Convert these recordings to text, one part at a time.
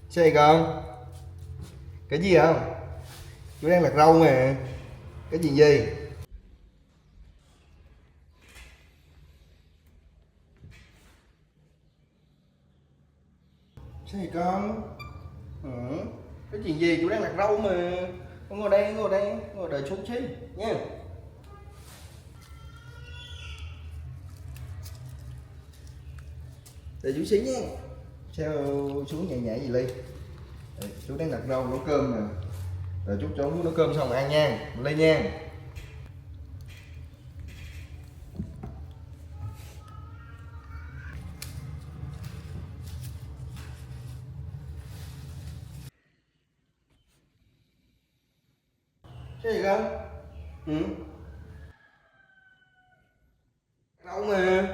Sao vậy con? Cái gì không? Chú đang lặt rau mà. Cái gì gì? Sao vậy con? Ừ. Cái chuyện gì? Chú đang lặt rau mà. Con ngồi đây, ngồi đây, ngồi đợi chú xí nha. Đợi chú xí nha. Sao chú nhẹ nhẹ gì Ly? Chú đang lặt rau nấu cơm nè. Rồi chút cháu nấu cơm xong rồi ăn nha. Ly nha. Sao vậy con? Ừ. Rau mà.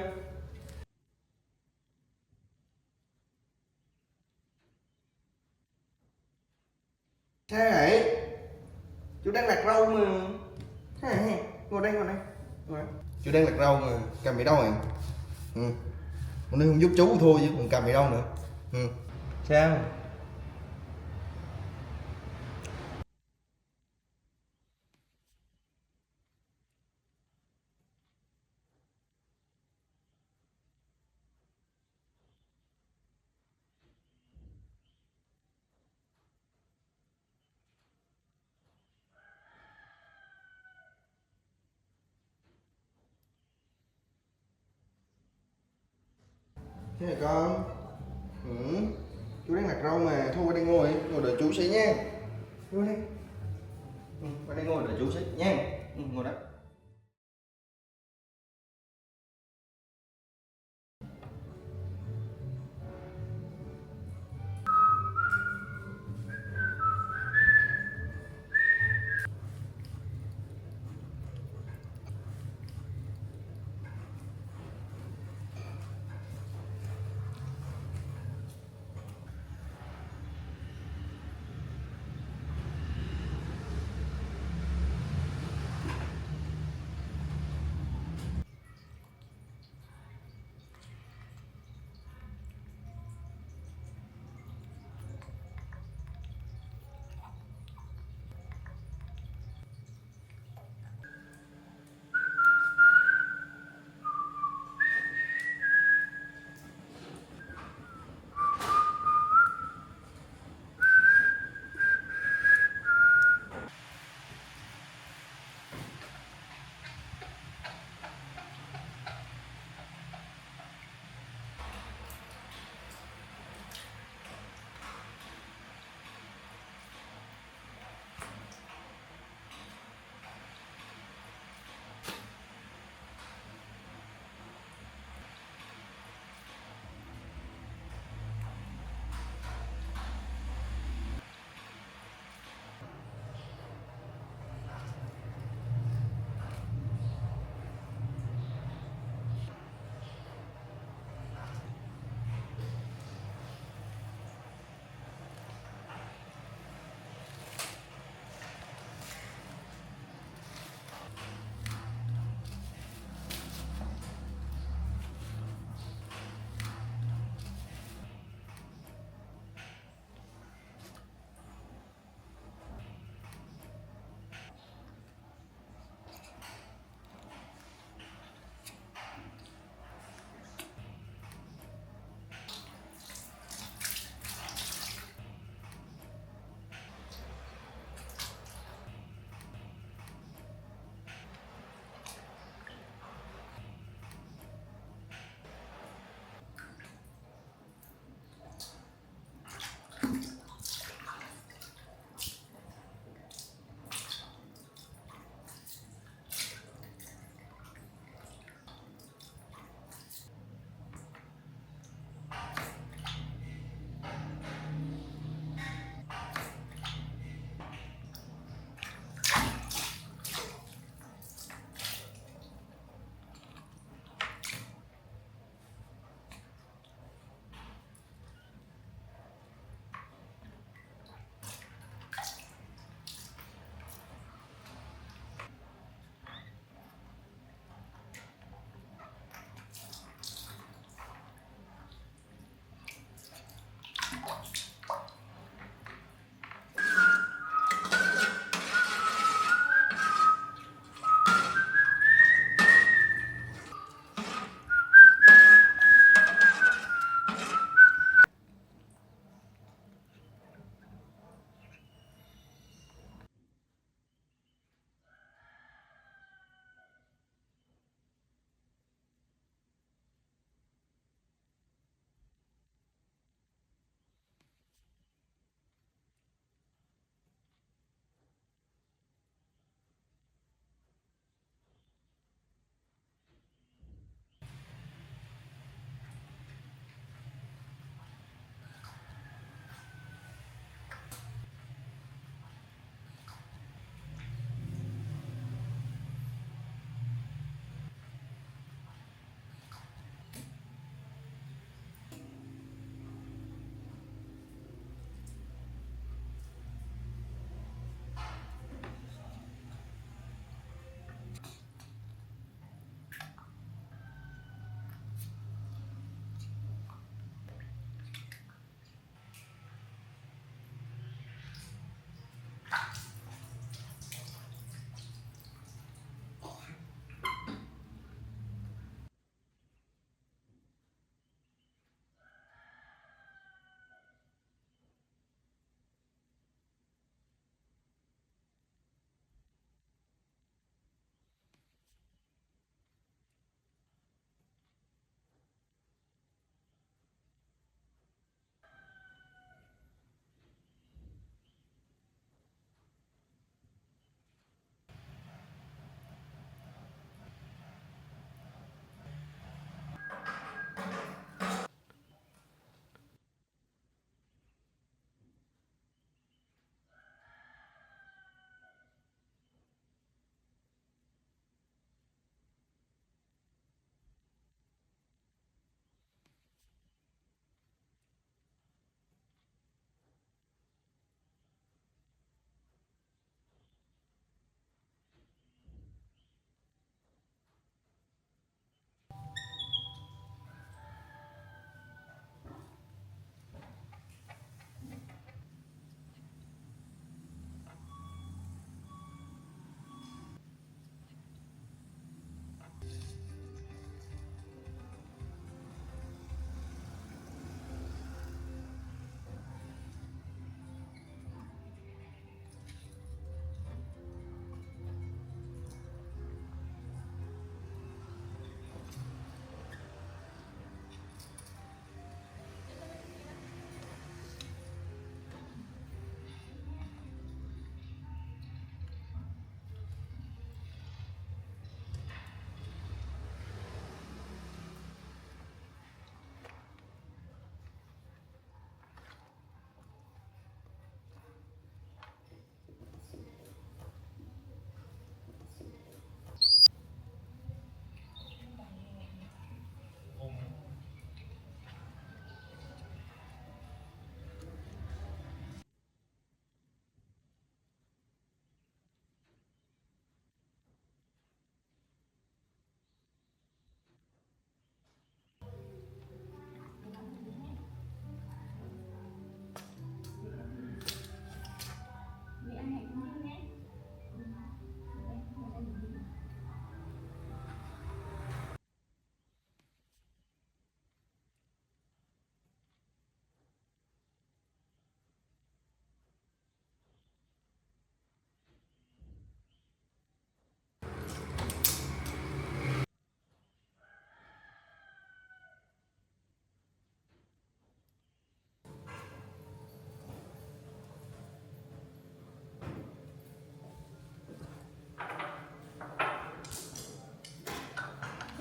Sao vậy? Chú đang lặt rau mà. Sao vậy? Ngồi đây, ngồi đây. Ngồi đây. Chú đang lặt rau mà. Cầm bị đâu rồi? Ừ. Hôm nay không giúp chú thôi chứ còn cầm bị đâu nữa. Ừ. Sao? Thế này con. Ừ. Chú đang lặt rau mà. Thôi qua đây ngồi. Ngồi đợi chú xí nha. Ngồi đây. Ừ. Qua đây ngồi đợi chú xí nha. Ừ. Ngồi đó.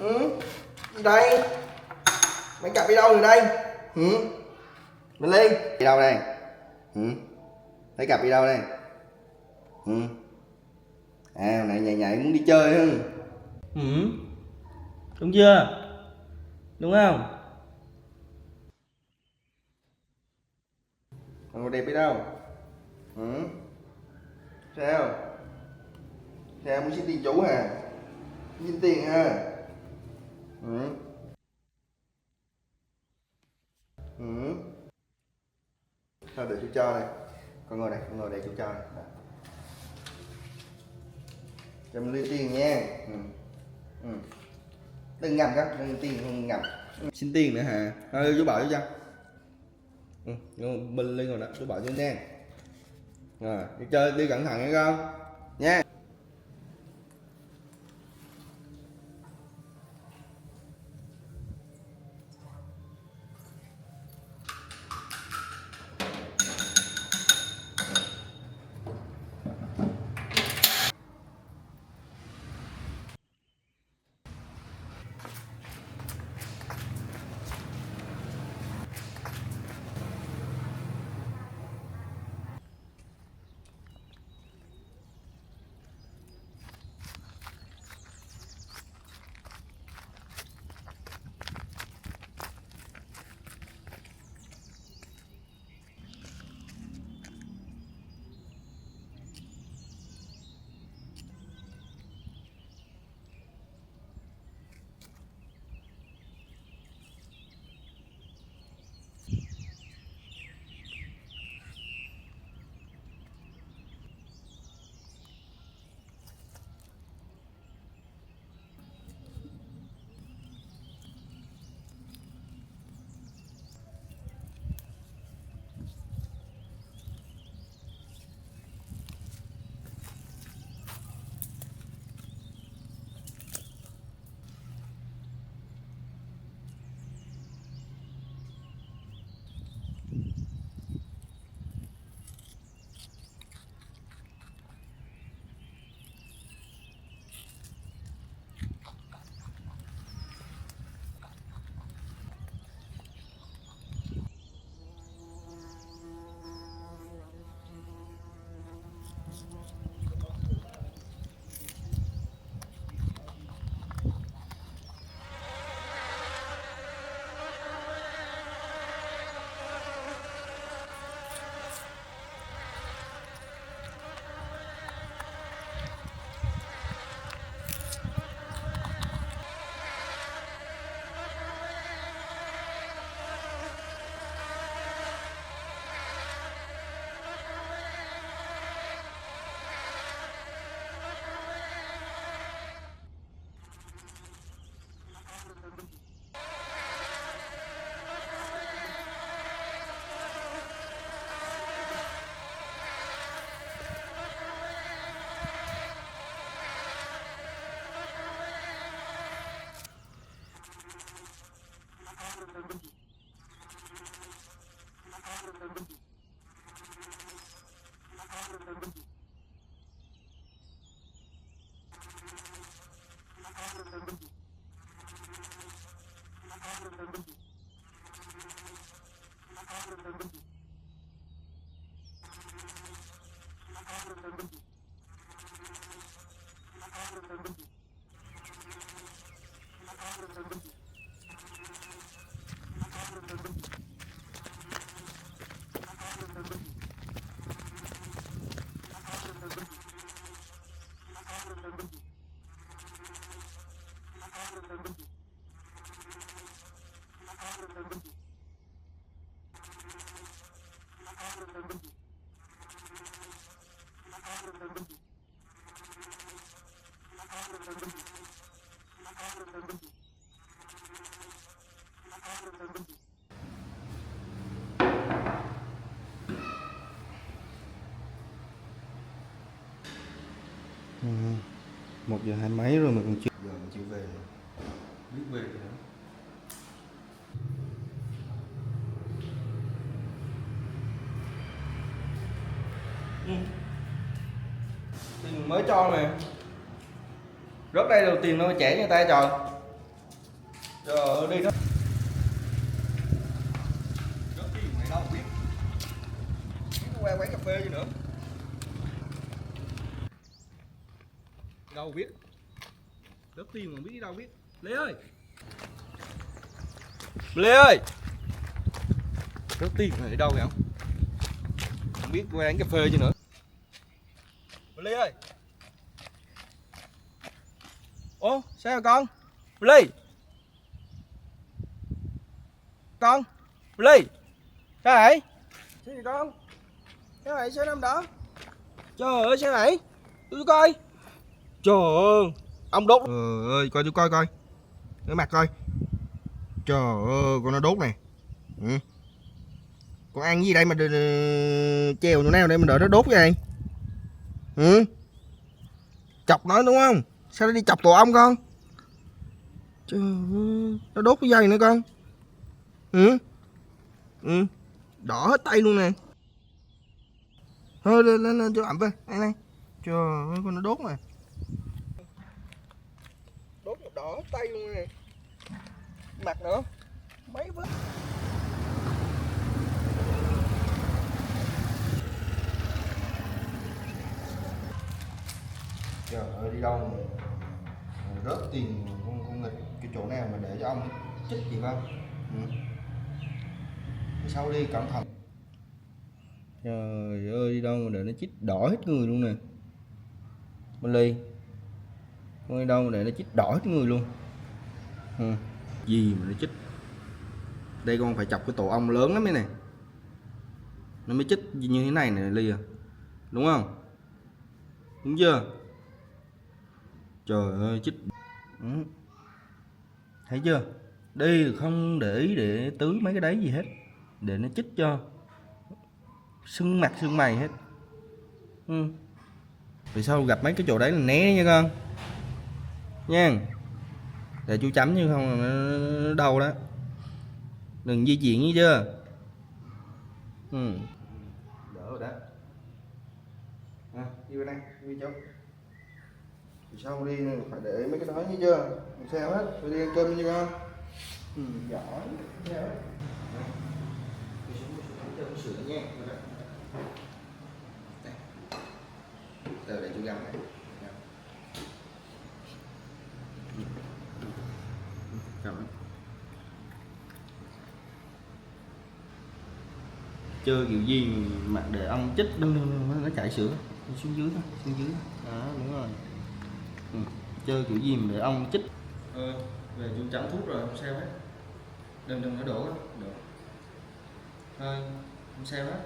Ừ. Gì đây? Mấy cặp đi đâu rồi đây? Ừ. Mình Ly đi đâu đây? Ừ. Mấy cặp đi đâu đây? Ừ. À này nhảy nhảy muốn đi chơi hả? Ừ, đúng chưa? Đúng không? Còn đẹp đi đâu? Ừ. Sao? Sao muốn xin tiền chủ hả? Xin tiền ha? Ừ. Ừ. Thôi để chú cho này. Con ngồi đây, con ngồi đây chú cho này. Cho mình Ly tiền nha. Ừ. Ừ. Đừng ngầm các, đừng tiền không ngầm. Ừ. Xin tiền nữa hả? Thôi chú bảo chú cho. Ừ. Mình Ly ngồi đó, chú bảo chú nha. Rồi, đi chơi đi cẩn thận nha con. Nha. Ừ. 1 giờ 20 rồi mà còn chưa giờ mà chưa về, biết về rồi đó. Ừ. Tiền mới cho mà rớt đây đầu tiền đâu trả người ta trời. Trời ơi, đi đó. Rớt tiền này đâu biết. Biết qua quán cà phê gì nữa. Đâu biết. Rớt tiền mà biết đi đâu biết. Lê ơi. Lê ơi. Rớt tiền này đi đâu vậy? Không biết qua quán cà phê gì nữa. Lê ơi. Ô, sao rồi con? Lê. Con. Lê. Sao vậy? Sao vậy con? Sao vậy? Sao năm đó? Trời ơi, sao vậy? Tôi coi. Trời ơi. Ông đốt. Trời ơi, coi tôi coi coi. Cái mặt coi. Trời ơi, con nó đốt này. Ừ. Con ăn gì đây mà treo chỗ nào đây mà đợi nó đốt vậy? Ừ. Chọc nó đúng không? Sao nó đi chọc tổ ong con? Trời ơi, nó đốt cái dây nữa con. Ừ. Ừ. Đỏ hết tay luôn nè. Thôi lên cho ẩm về. Đây này. Trời ơi, con nó đốt nè. Đốt đỏ hết tay luôn nè. Mặt nữa. Mấy vết. Trời ơi, đi đâu mà rớt tiền con nghịch cái chỗ nào mà để cho ông chích gì không? Ừ. Sau đi cẩn thận. Trời ơi, đi đâu mà để nó chích đỏ hết người luôn nè. Bên ly con đi đâu mà để nó chích đỏ hết người luôn. Ừ. Gì mà nó chích. Đây con phải chọc cái tổ ong lớn lắm đấy nè, nó mới chích như thế này nè Ly à, đúng không? Đúng chưa? Trời ơi chích. Ừ. Thấy chưa? Đi không để ý để tưới mấy cái đấy gì hết, để nó chích cho sưng mặt sưng mày hết. Ừ. Vì sao gặp mấy cái chỗ đấy là né nha con nha, để chú chấm như không là nó đau đó, đừng di chuyển như chưa. Ừ. Đỡ rồi đó. À, đi bên đây, đi chỗ. Sau đi phải để mấy cái đó như chưa? Không sao hết, tôi đi ăn cơm như con. Ừ, giỏi. Sao hết. Đi xuống cho sữa nha. Đây. Từ để chú găm này. Cầm đó. Chơi kiểu gì mà để ông chích đừng nó chảy sữa. Đi xuống dưới thôi, xuống dưới. Đó, đúng rồi. Ừ. Chơi kiểu gì mà để ông chích. Về chú chấm thuốc rồi, không sao hết. Đừng có đổ đó. Được. Thôi, không sao hết.